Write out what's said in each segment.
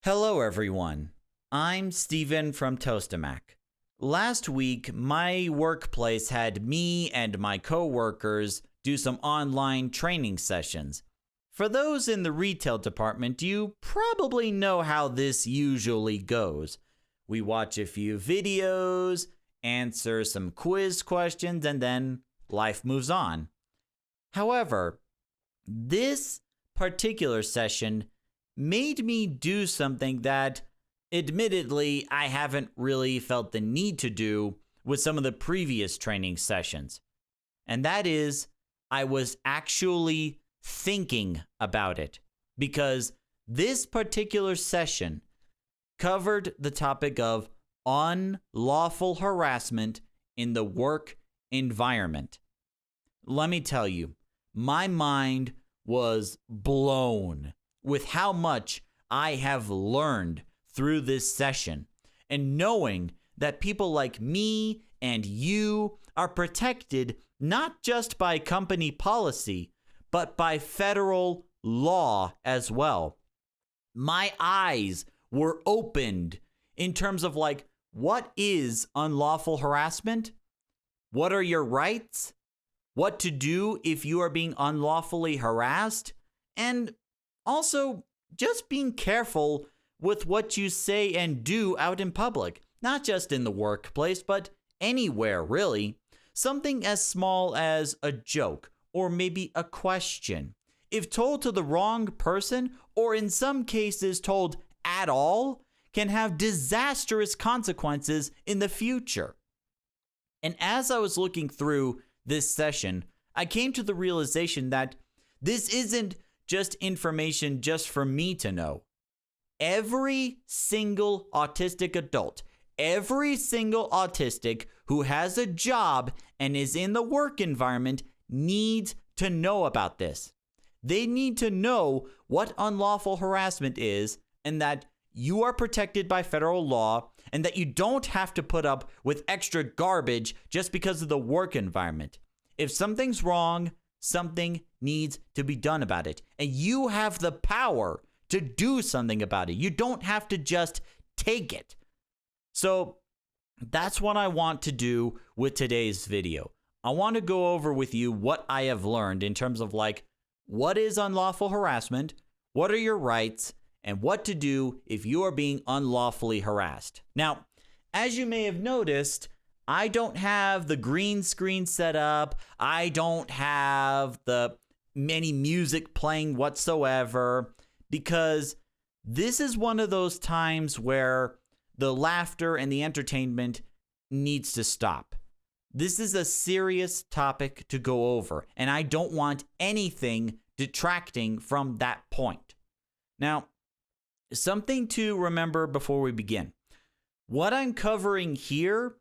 Hello, everyone. I'm Steven from Tostemac. Last week, my workplace had me and my coworkers do some online training sessions. For those in the retail department, you probably know how this usually goes. We watch a few videos, answer some quiz questions, and then life moves on. However, this particular session made me do something that, admittedly, I haven't really felt the need to do with some of the previous training sessions. And that is, I was actually thinking about it, because this particular session covered the topic of unlawful harassment in the work environment. Let me tell you, my mind was blown with how much I have learned through this session, and knowing that people like me and you are protected not just by company policy, but by federal law as well. My eyes were opened in terms of what is unlawful harassment? What are your rights? What to do if you are being unlawfully harassed? And also, just being careful with what you say and do out in public, not just in the workplace, but anywhere, really. Something as small as a joke or maybe a question, if told to the wrong person, or in some cases told at all, can have disastrous consequences in the future. And as I was looking through this session, I came to the realization that this isn't just information just for me to know. Every single autistic adult, every single autistic who has a job and is in the work environment needs to know about this. They need to know what unlawful harassment is, and that you are protected by federal law, and that you don't have to put up with extra garbage just because of the work environment. If something's wrong, something needs to be done about it. And you have the power to do something about it. You don't have to just take it. So that's what I want to do with today's video. I want to go over with you what I have learned in terms of what is unlawful harassment, what are your rights, and what to do if you are being unlawfully harassed. Now, as you may have noticed, I don't have the green screen set up. I don't have the any music playing whatsoever, because this is one of those times where the laughter and the entertainment needs to stop. This is a serious topic to go over, and I don't want anything detracting from that point. Now, something to remember before we begin. What I'm covering here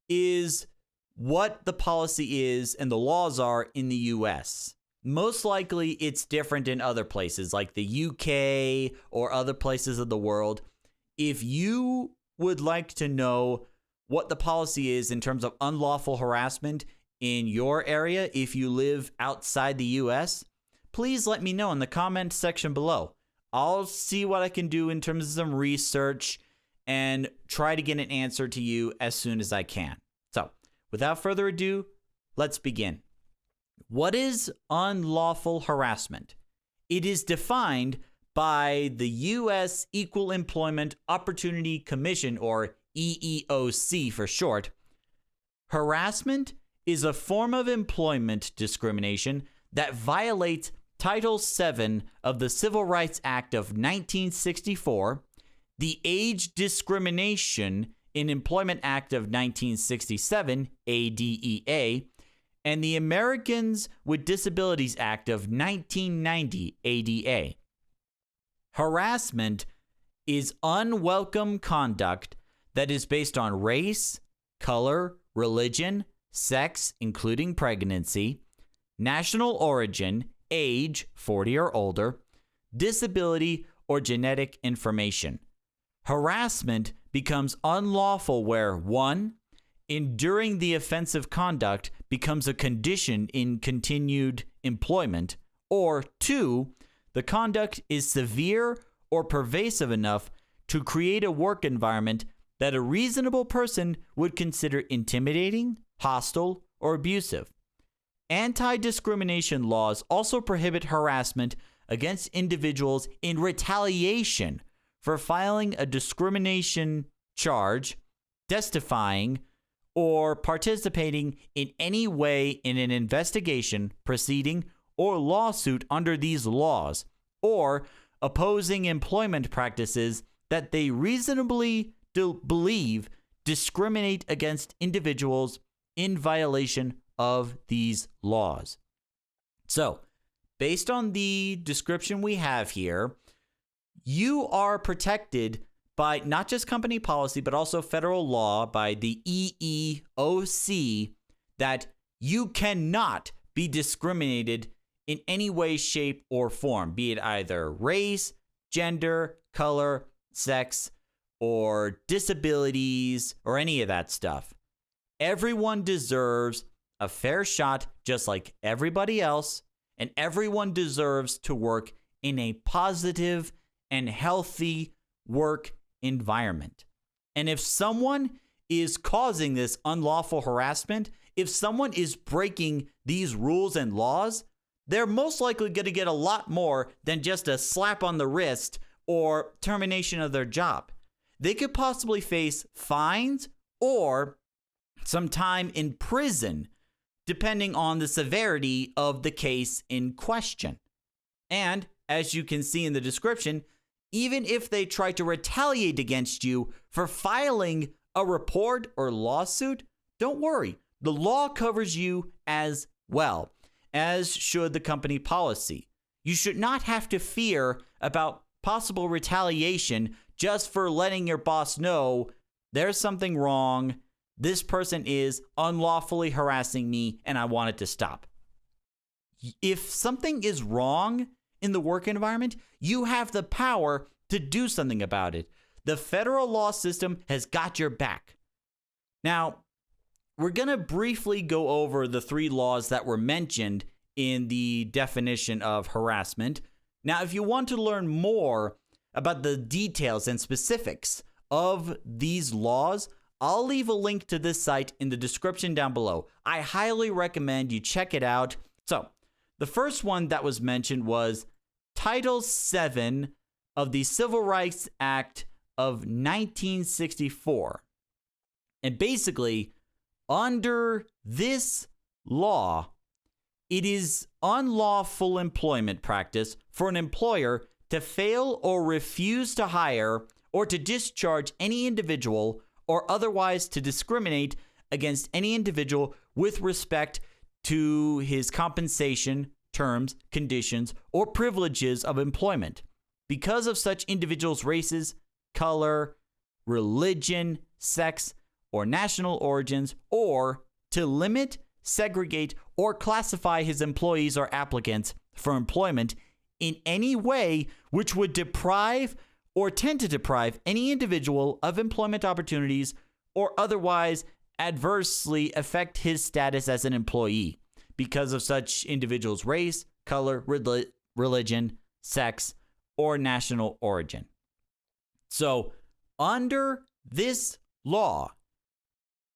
is what the policy is and the laws are in the US. Most likely it's different in other places like the UK or other places of the world. If you would like to know what the policy is in terms of unlawful harassment in your area, if you live outside the US, please let me know in the comment section below. I'll see what I can do in terms of some research and try to get an answer to you as soon as I can. So, without further ado, let's begin. What is unlawful harassment? It is defined by the U.S. Equal Employment Opportunity Commission, or EEOC for short. Harassment is a form of employment discrimination that violates Title VII of the Civil Rights Act of 1964, the Age Discrimination in Employment Act of 1967, ADEA, and the Americans with Disabilities Act of 1990, ADA. Harassment is unwelcome conduct that is based on race, color, religion, sex, including pregnancy, national origin, age, 40 or older, disability, or genetic information. Harassment becomes unlawful where 1. Enduring the offensive conduct becomes a condition in continued employment, or 2. The conduct is severe or pervasive enough to create a work environment that a reasonable person would consider intimidating, hostile, or abusive. Anti-discrimination laws also prohibit harassment against individuals in retaliation for filing a discrimination charge, testifying, or participating in any way in an investigation, proceeding, or lawsuit under these laws, or opposing employment practices that they reasonably believe discriminate against individuals in violation of these laws. So, based on the description we have here, you are protected by not just company policy, but also federal law by the EEOC that you cannot be discriminated in any way, shape, or form, be it either race, gender, color, sex, or disabilities, or any of that stuff. Everyone deserves a fair shot just like everybody else, and everyone deserves to work in a positive and healthy work environment. And if someone is causing this unlawful harassment, if someone is breaking these rules and laws, they're most likely going to get a lot more than just a slap on the wrist or termination of their job. They could possibly face fines or some time in prison, depending on the severity of the case in question. And as you can see in the description, even if they try to retaliate against you for filing a report or lawsuit, don't worry. The law covers you as well, as should the company policy. You should not have to fear about possible retaliation just for letting your boss know there's something wrong. This person is unlawfully harassing me and I want it to stop. If something is wrong in the work environment, you have the power to do something about it. The federal law system has got your back. Now, we're going to briefly go over the 3 laws that were mentioned in the definition of harassment. Now, if you want to learn more about the details and specifics of these laws, I'll leave a link to this site in the description down below. I highly recommend you check it out. So, the first one that was mentioned was Title VII of the Civil Rights Act of 1964. And basically, under this law, it is unlawful employment practice for an employer to fail or refuse to hire or to discharge any individual or otherwise to discriminate against any individual with respect to his compensation, terms, conditions, or privileges of employment because of such individuals' races, color, religion, sex, or national origins, or to limit, segregate, or classify his employees or applicants for employment in any way which would deprive or tend to deprive any individual of employment opportunities or otherwise adversely affect his status as an employee because of such individual's race, color, religion, sex, or national origin. So, under this law,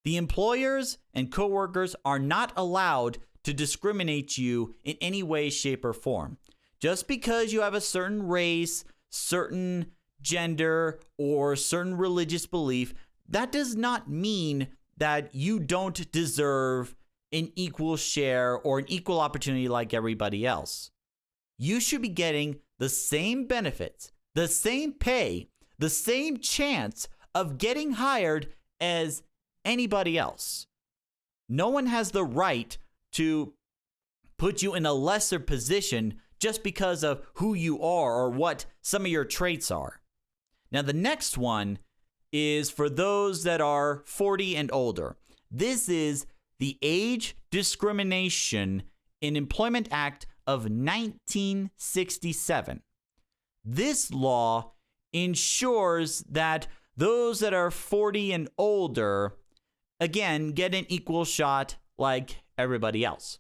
the employers and coworkers are not allowed to discriminate you in any way, shape, or form. Just because you have a certain race, certain gender, or certain religious belief, that does not mean that you don't deserve an equal share or an equal opportunity like everybody else. You should be getting the same benefits, the same pay, the same chance of getting hired as anybody else. No one has the right to put you in a lesser position just because of who you are or what some of your traits are. Now, the next one is for those that are 40 and older. This is the Age Discrimination in Employment Act of 1967. This law ensures that those that are 40 and older, again, get an equal shot like everybody else.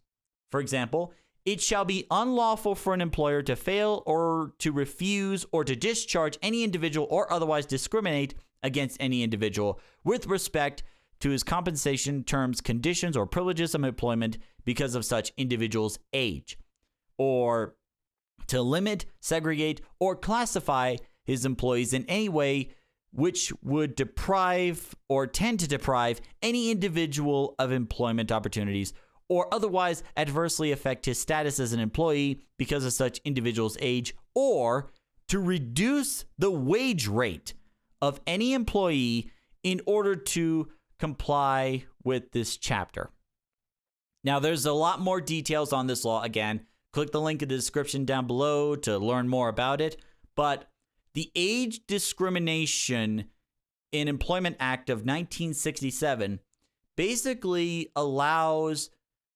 For example, It shall be unlawful for an employer to fail or to refuse or to discharge any individual or otherwise discriminate against any individual with respect to his compensation, terms, conditions, or privileges of employment because of such individual's age, or to limit, segregate, or classify his employees in any way which would deprive or tend to deprive any individual of employment opportunities or otherwise adversely affect his status as an employee because of such individual's age, or to reduce the wage rate of any employee in order to comply with this chapter. Now, there's a lot more details on this law. Again, click the link in the description down below to learn more about it. But the Age Discrimination in Employment Act of 1967 basically allows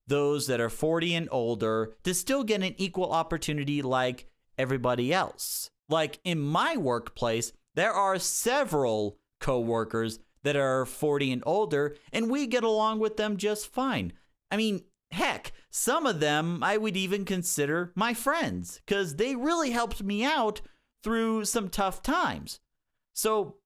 those that are 40 and older to still get an equal opportunity like everybody else. Like in my workplace, there are several coworkers that are 40 and older, and we get along with them just fine. I mean, heck, some of them I would even consider my friends because they really helped me out through some tough times. So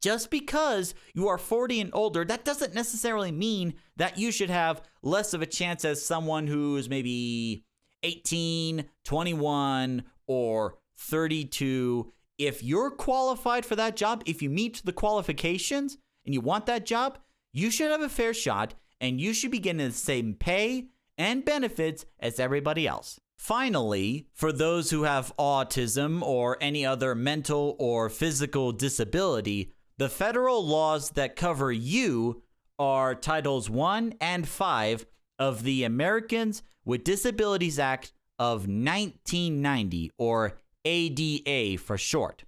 just because you are 40 and older, that doesn't necessarily mean that you should have less of a chance as someone who's maybe 18, 21, or 32. If you're qualified for that job, if you meet the qualifications and you want that job, you should have a fair shot and you should be getting the same pay and benefits as everybody else. Finally, for those who have autism or any other mental or physical disability, the federal laws that cover you are Titles 1 and 5 of the Americans with Disabilities Act of 1990, or ADA for short.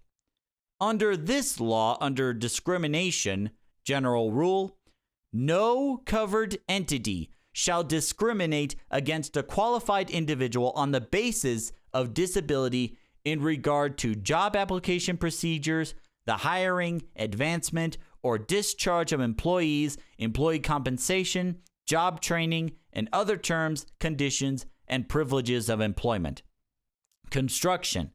Under this law, under discrimination, general rule, no covered entity shall discriminate against a qualified individual on the basis of disability in regard to job application procedures, the hiring, advancement, or discharge of employees, employee compensation, job training, and other terms, conditions, and privileges of employment. Construction.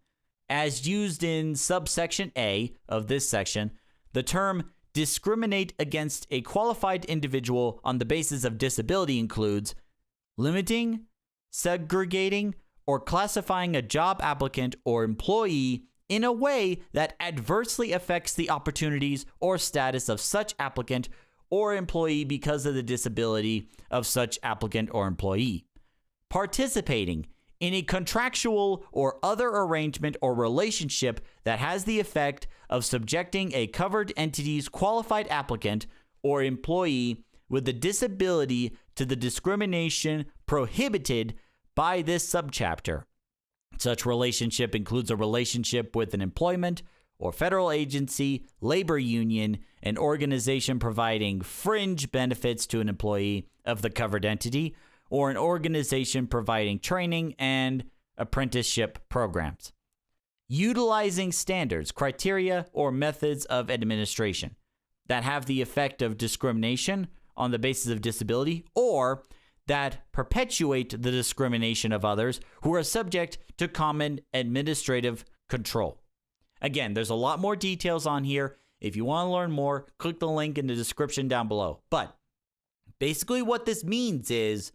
As used in subsection A of this section, the term discriminate against a qualified individual on the basis of disability includes limiting, segregating, or classifying a job applicant or employee in a way that adversely affects the opportunities or status of such applicant or employee because of the disability of such applicant or employee. Participating in a contractual or other arrangement or relationship that has the effect of subjecting a covered entity's qualified applicant or employee with a disability to the discrimination prohibited by this subchapter. Such relationship includes a relationship with an employment or federal agency, labor union, an organization providing fringe benefits to an employee of the covered entity, or an organization providing training and apprenticeship programs. Utilizing standards, criteria, or methods of administration that have the effect of discrimination on the basis of disability or that perpetuate the discrimination of others who are subject to common administrative control. Again, there's a lot more details on here. If you want to learn more, click the link in the description down below. But basically what this means is,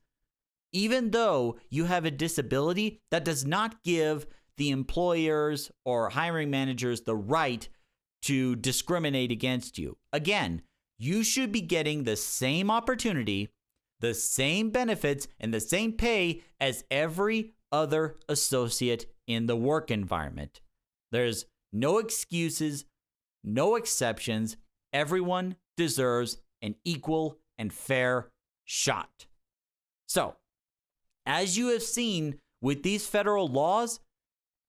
even though you have a disability, that does not give the employers or hiring managers the right to discriminate against you. Again, you should be getting the same opportunity, the same benefits, and the same pay as every other associate in the work environment. There's no excuses, no exceptions. Everyone deserves an equal and fair shot. So, as you have seen with these federal laws,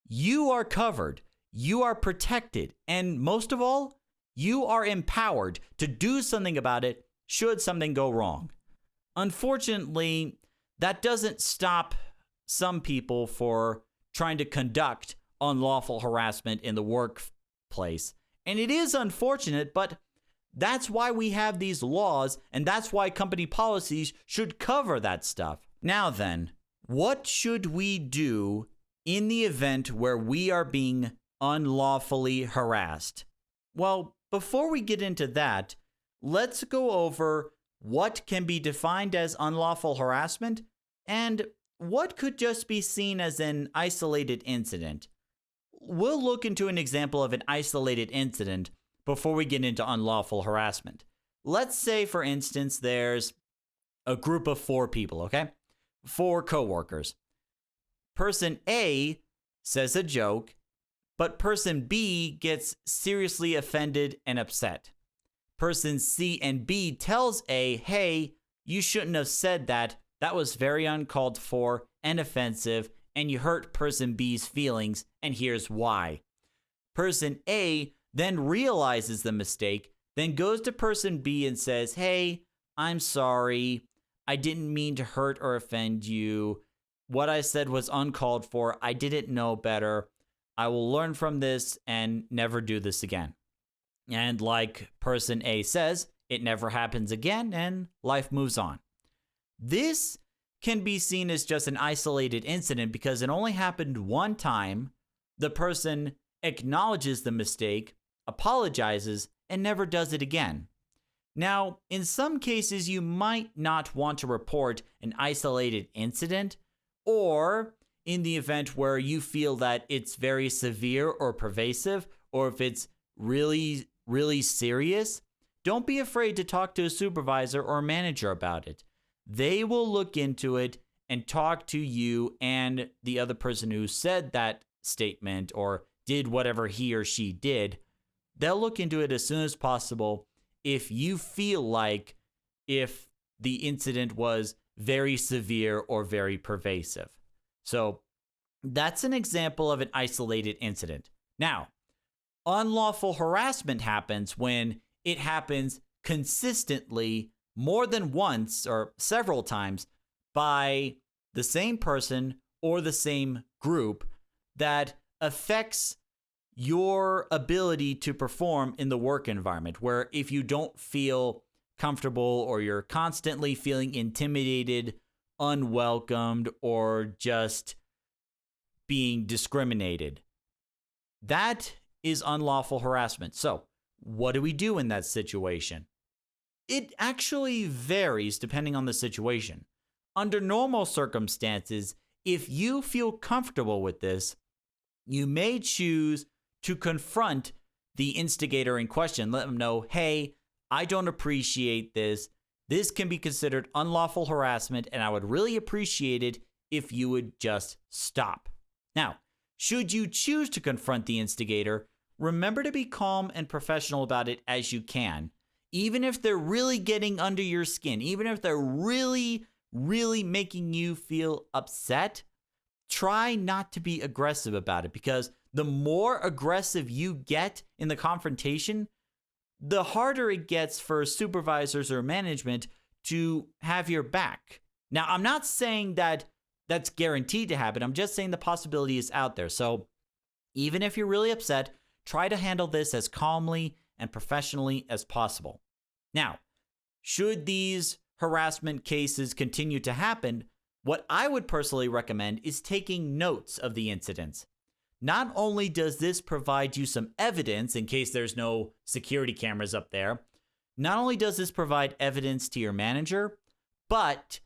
you are covered, you are protected, and most of all, you are empowered to do something about it should something go wrong. Unfortunately, that doesn't stop some people for trying to conduct unlawful harassment in the workplace. And it is unfortunate, but that's why we have these laws, and that's why company policies should cover that stuff. Now then, What should we do in the event where we are being unlawfully harassed? Well, before we get into that, let's go over what can be defined as unlawful harassment and what could just be seen as an isolated incident. We'll look into an example of an isolated incident before we get into unlawful harassment. Let's say, for instance, there's a group of 4 people, okay? 4 coworkers. Person A says a joke, but person B gets seriously offended and upset. Person C and B tells A, hey, you shouldn't have said that. That was very uncalled for and offensive, and you hurt person B's feelings, and here's why. Person A then realizes the mistake, then goes to person B and says, hey, I'm sorry. I didn't mean to hurt or offend you. What I said was uncalled for. I didn't know better. I will learn from this and never do this again. And like person A says, it never happens again and life moves on. This can be seen as just an isolated incident because it only happened one time. The person acknowledges the mistake, apologizes, and never does it again. Now, in some cases, you might not want to report an isolated incident, or in the event where you feel that it's very severe or pervasive, or if it's really, really serious, don't be afraid to talk to a supervisor or manager about it. They will look into it and talk to you and the other person who said that statement or did whatever he or she did. They'll look into it as soon as possible if you feel like if the incident was very severe or very pervasive. So that's an example of an isolated incident. Now, unlawful harassment happens when it happens consistently more than once or several times by the same person or the same group that affects your ability to perform in the work environment, where if you don't feel comfortable or you're constantly feeling intimidated, unwelcomed, or just being discriminated, that is unlawful harassment. So what do we do in that situation? It actually varies depending on the situation. Under normal circumstances, if you feel comfortable with this, you may choose to confront the instigator in question. Let them know, hey, I don't appreciate this. This can be considered unlawful harassment, and I would really appreciate it if you would just stop. Now, should you choose to confront the instigator, remember to be calm and professional about it as you can. Even if they're really getting under your skin, even if they're really, really making you feel upset, try not to be aggressive about it, because the more aggressive you get in the confrontation, the harder it gets for supervisors or management to have your back. Now, I'm not saying that that's guaranteed to happen. I'm just saying the possibility is out there. So even if you're really upset, try to handle this as calmly and professionally as possible. Now, should these harassment cases continue to happen, what I would personally recommend is taking notes of the incidents. Not only does this provide you some evidence in case there's no security cameras up there, not only does this provide evidence to your manager, but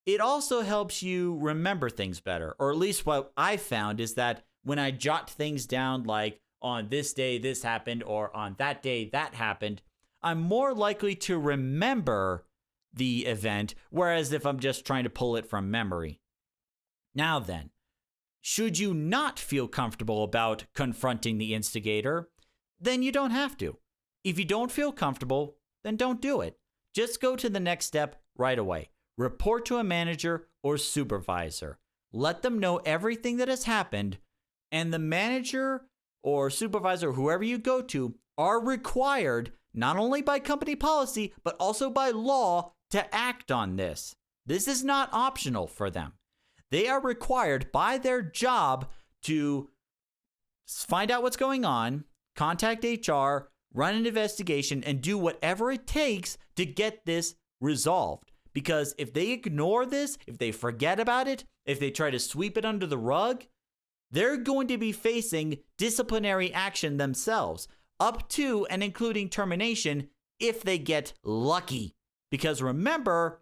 it also helps you remember things better. Or at least what I found is that when I jot things down like on this day this happened or on that day that happened, I'm more likely to remember the event, whereas if I'm just trying to pull it from memory. Now then, should you not feel comfortable about confronting the instigator, then you don't have to. If you don't feel comfortable, then don't do it. Just go to the next step right away. Report to a manager or supervisor. Let them know everything that has happened, and the manager or supervisor, whoever you go to, are required, not only by company policy, but also by law, to act on this. This is not optional for them. They are required by their job to find out what's going on, contact HR, run an investigation, and do whatever it takes to get this resolved. Because if they ignore this, if they forget about it, if they try to sweep it under the rug, they're going to be facing disciplinary action themselves, up to and including termination if they get lucky. Because remember,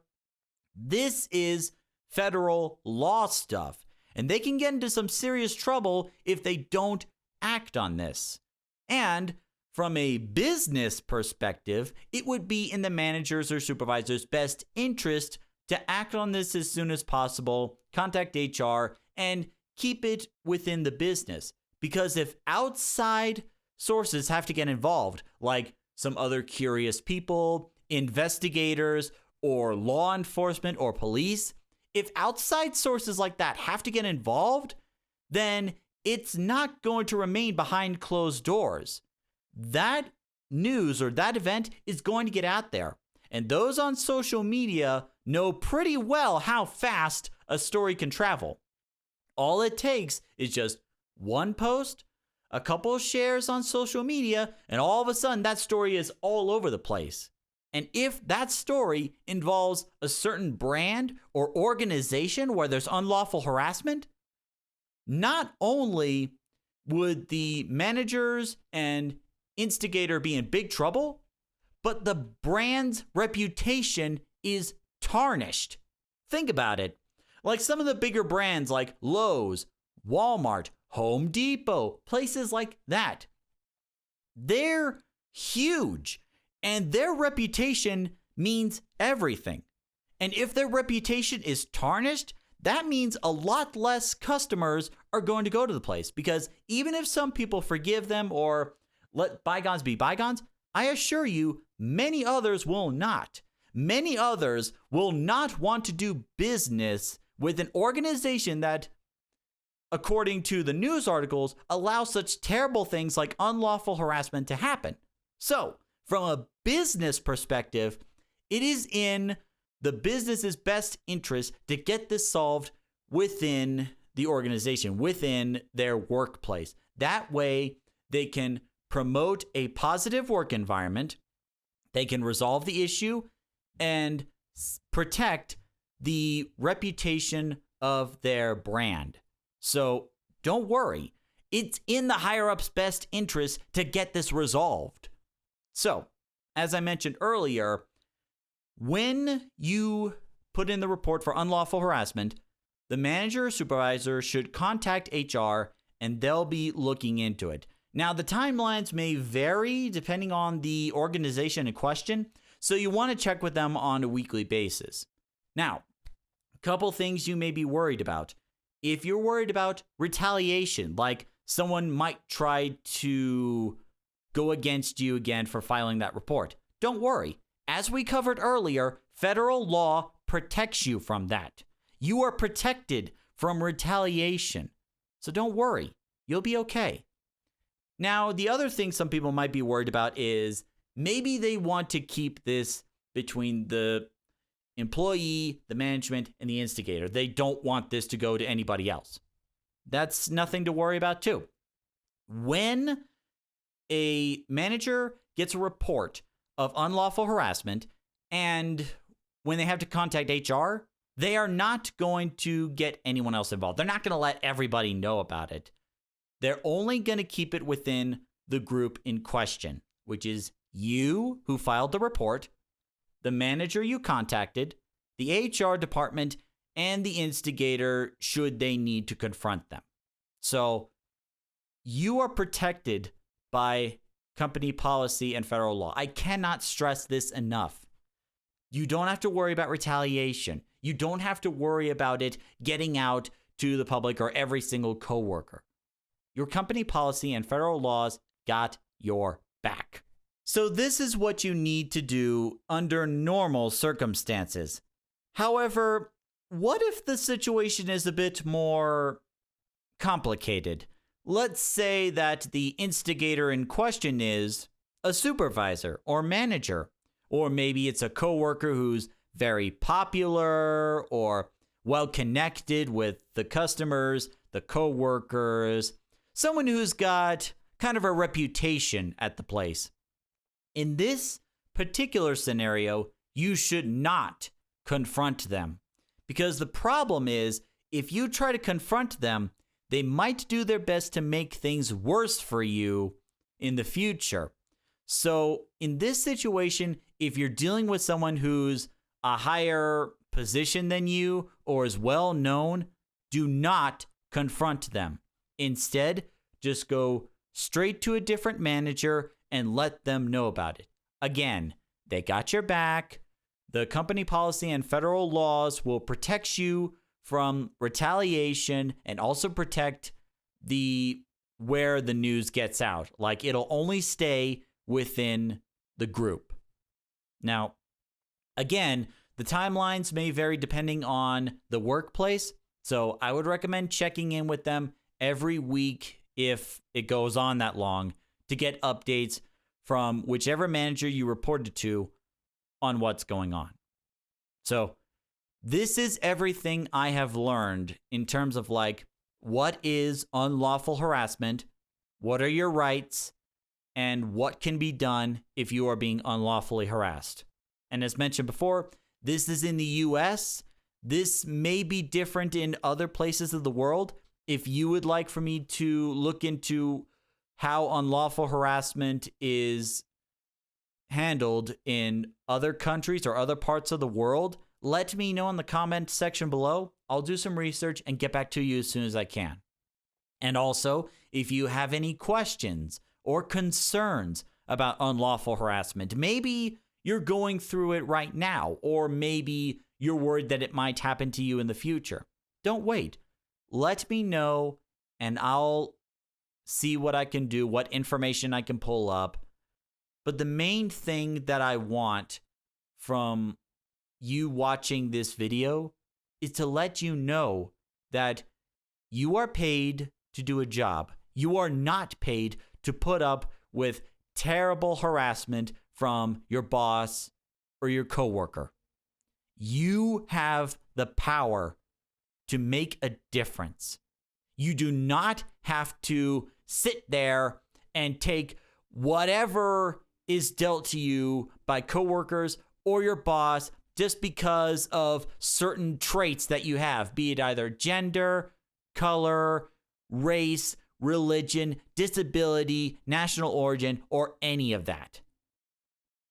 this is federal law stuff, and they can get into some serious trouble if they don't act on this. And from a business perspective, it would be in the manager's or supervisor's best interest to act on this as soon as possible, contact HR, and keep it within the business. Because if outside sources have to get involved, like some other curious people, investigators, or law enforcement or police, if outside sources like that have to get involved, then it's not going to remain behind closed doors. That news or that event is going to get out there. And those on social media know pretty well how fast a story can travel. All it takes is just one post, a couple of shares on social media, and all of a sudden that story is all over the place. And if that story involves a certain brand or organization where there's unlawful harassment, not only would the managers and instigator be in big trouble, but the brand's reputation is tarnished. Think about it. Like some of the bigger brands like Lowe's, Walmart, Home Depot, places like that. They're huge, and their reputation means everything. And if their reputation is tarnished, that means a lot less customers are going to go to the place. Because even if some people forgive them or let bygones be bygones, I assure you, many others will not. Many others will not want to do business with an organization that, according to the news articles, allows such terrible things like unlawful harassment to happen. So, from a business perspective, it is in the business's best interest to get this solved within the organization, within their workplace. That way, they can promote a positive work environment, they can resolve the issue, and protect the reputation of their brand. So don't worry. It's in the higher-ups' best interest to get this resolved. So, as I mentioned earlier, when you put in the report for unlawful harassment, the manager or supervisor should contact HR and they'll be looking into it. Now, the timelines may vary depending on the organization in question, so you want to check with them on a weekly basis. Now, a couple things you may be worried about. If you're worried about retaliation, like someone might try to go against you again for filing that report, don't worry. As we covered earlier, federal law protects you from that. You are protected from retaliation. So don't worry. You'll be okay. Now, the other thing some people might be worried about is maybe they want to keep this between the employee, the management, and the instigator. They don't want this to go to anybody else. That's nothing to worry about too. When a manager gets a report of unlawful harassment and when they have to contact HR, they are not going to get anyone else involved. They're not going to let everybody know about it. They're only going to keep it within the group in question, which is you who filed the report, the manager you contacted, the HR department, and the instigator should they need to confront them. So you are protected by company policy and federal law. I cannot stress this enough. You don't have to worry about retaliation. You don't have to worry about it getting out to the public or every single coworker. Your company policy and federal laws got your back. So this is what you need to do under normal circumstances. However, what if the situation is a bit more complicated? Let's say that the instigator in question is a supervisor or manager, or maybe it's a coworker who's very popular or well-connected with the customers, the coworkers, someone who's got kind of a reputation at the place. In this particular scenario, you should not confront them because the problem is if you try to confront them, they might do their best to make things worse for you in the future. So in this situation, if you're dealing with someone who's a higher position than you or is well known, do not confront them. Instead, just go straight to a different manager and let them know about it. Again, they got your back. The company policy and federal laws will protect you from retaliation and also protect where the news gets out. Like, it'll only stay within the group. Now, again, the timelines may vary depending on the workplace. So I would recommend checking in with them every week if it goes on that long to get updates from whichever manager you reported to on what's going on. So this is everything I have learned in terms of like, what is unlawful harassment? What are your rights? And what can be done if you are being unlawfully harassed? And as mentioned before, this is in the US. This may be different in other places of the world. If you would like for me to look into how unlawful harassment is handled in other countries or other parts of the world, let me know in the comment section below. I'll do some research and get back to you as soon as I can. And also, if you have any questions or concerns about unlawful harassment, maybe you're going through it right now, or maybe you're worried that it might happen to you in the future, don't wait. Let me know and I'll see what I can do, what information I can pull up. But the main thing that I want from you watching this video is to let you know that you are paid to do a job. You are not paid to put up with terrible harassment from your boss or your coworker. You have the power to make a difference. You do not have to sit there and take whatever is dealt to you by coworkers or your boss just because of certain traits that you have, be it either gender, color, race, religion, disability, national origin, or any of that.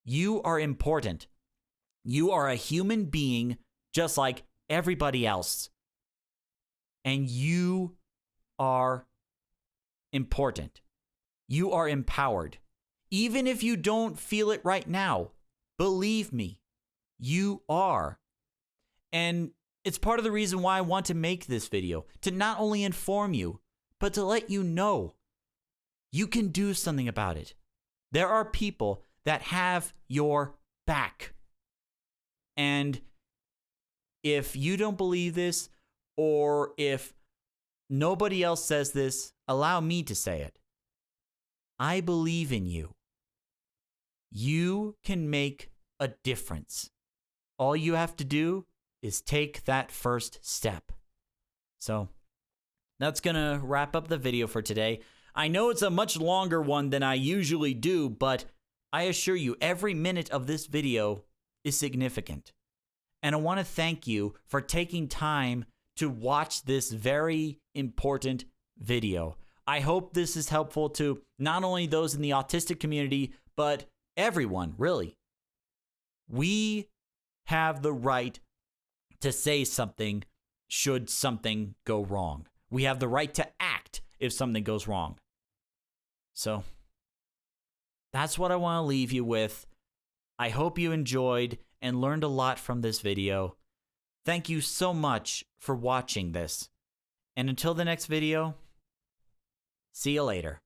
You are important. You are a human being just like everybody else. And you are important. You are empowered. Even if you don't feel it right now, believe me, you are. And it's part of the reason why I want to make this video, to not only inform you, but to let you know you can do something about it. There are people that have your back. And if you don't believe this, or if nobody else says this, allow me to say it. I believe in you. You can make a difference. All you have to do is take that first step. So that's going to wrap up the video for today. I know it's a much longer one than I usually do, but I assure you every minute of this video is significant. And I want to thank you for taking time to watch this very important video. I hope this is helpful to not only those in the autistic community, but everyone, really. We have the right to say something should something go wrong. We have the right to act if something goes wrong. So that's what I want to leave you with. I hope you enjoyed and learned a lot from this video. Thank you so much for watching this. And until the next video, see you later.